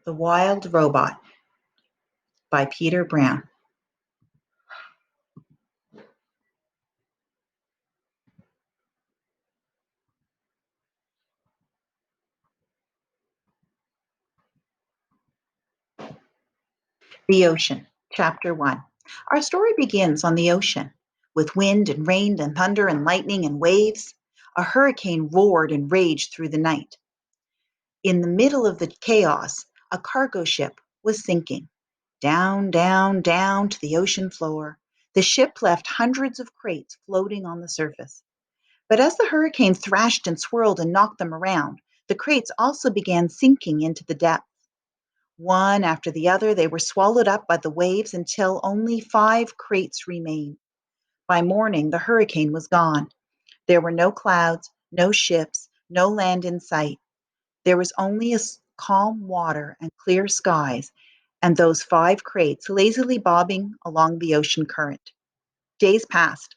The Wild Robot by Peter Brown. The Ocean, Chapter 1. Our story begins on the ocean, with wind and rain and thunder and lightning and waves. A hurricane roared and raged through the night. In the middle of the chaos, a cargo ship was sinking. Down, down, down to the ocean floor. The ship left hundreds of crates floating on the surface. But as the hurricane thrashed and swirled and knocked them around, the crates also began sinking into the depths. One after the other, they were swallowed up by the waves until only 5 crates remained. By morning, the hurricane was gone. There were no clouds, no ships, no land in sight. There was only calm water and clear skies, and those 5 crates lazily bobbing along the ocean current. Days passed,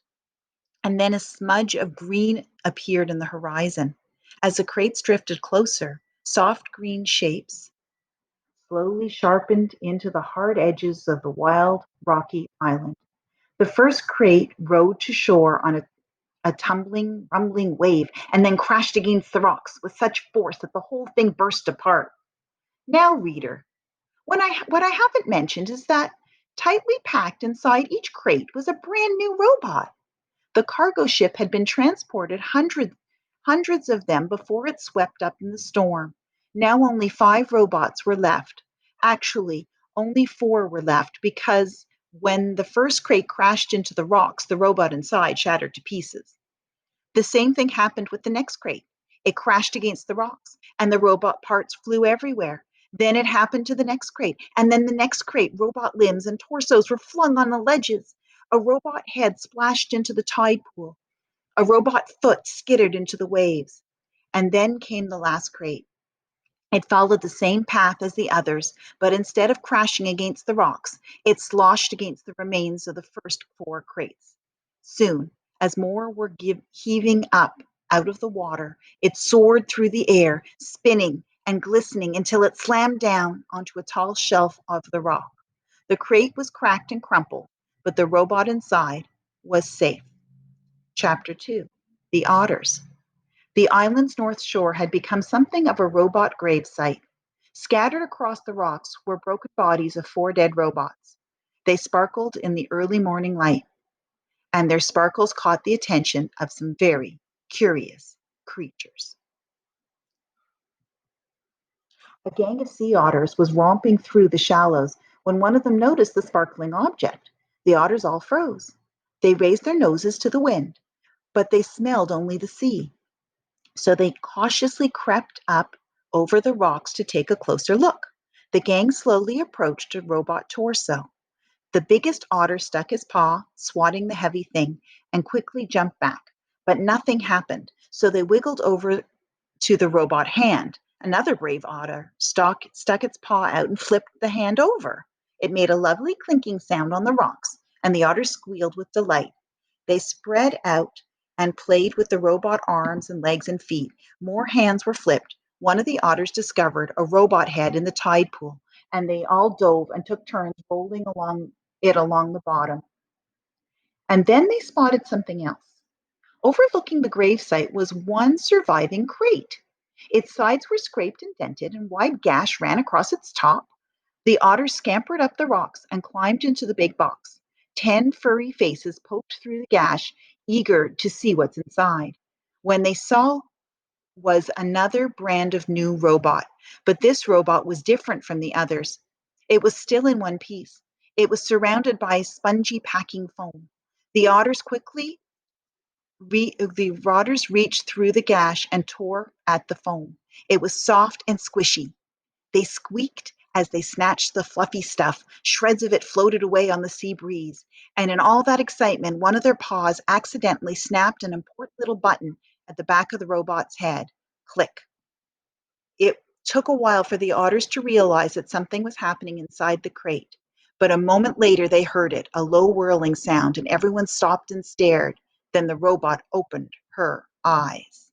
and then a smudge of green appeared in the horizon. As the crates drifted closer, soft green shapes slowly sharpened into the hard edges of the wild, rocky island. The first crate rode to shore on a tumbling, rumbling wave and then crashed against the rocks with such force that the whole thing burst apart. Now, reader, what I haven't mentioned is that tightly packed inside each crate was a brand new robot. The cargo ship had been transported hundreds of them before it swept up in the storm. Now only 5 robots were left. Actually, only 4 were left because when the first crate crashed into the rocks, the robot inside shattered to pieces. The same thing happened with the next crate. It crashed against the rocks, and the robot parts flew everywhere. Then it happened to the next crate, and then the next crate, robot limbs and torsos were flung on the ledges. A robot head splashed into the tide pool. A robot foot skidded into the waves. And then came the last crate. It followed the same path as the others, but instead of crashing against the rocks, it sloshed against the remains of the first 4 crates. Soon, as more were heaving up out of the water, it soared through the air, spinning and glistening until it slammed down onto a tall shelf of the rock. The crate was cracked and crumpled, but the robot inside was safe. Chapter 2. The Otters. The island's north shore had become something of a robot grave site. Scattered across the rocks were broken bodies of 4 dead robots. They sparkled in the early morning light, and their sparkles caught the attention of some very curious creatures. A gang of sea otters was romping through the shallows when one of them noticed the sparkling object. The otters all froze. They raised their noses to the wind, but they smelled only the sea. So they cautiously crept up over the rocks to take a closer look. The gang slowly approached a robot torso. The biggest otter stuck his paw, swatting the heavy thing, and quickly jumped back. But nothing happened, so they wiggled over to the robot hand. Another brave otter stuck its paw out and flipped the hand over. It made a lovely clinking sound on the rocks, and the otters squealed with delight. They spread out and played with the robot arms and legs and feet. More hands were flipped. One of the otters discovered a robot head in the tide pool, and they all dove and took turns rolling along the bottom. And then they spotted something else. Overlooking the gravesite was one surviving crate. Its sides were scraped and dented, and a wide gash ran across its top. The otters scampered up the rocks and climbed into the big box. 10 furry faces poked through the gash, eager to see what's inside. When they saw was another brand of new robot, but this robot was different from the others. It was still in one piece. It was surrounded by spongy packing foam. The otters quickly the otters reached through the gash and tore at the foam. It was soft and squishy. They squeaked as they snatched the fluffy stuff. Shreds of it floated away on the sea breeze. And in all that excitement, one of their paws accidentally snapped an important little button at the back of the robot's head. Click. It took a while for the otters to realize that something was happening inside the crate. But a moment later, they heard it, a low whirling sound, and everyone stopped and stared. Then the robot opened her eyes.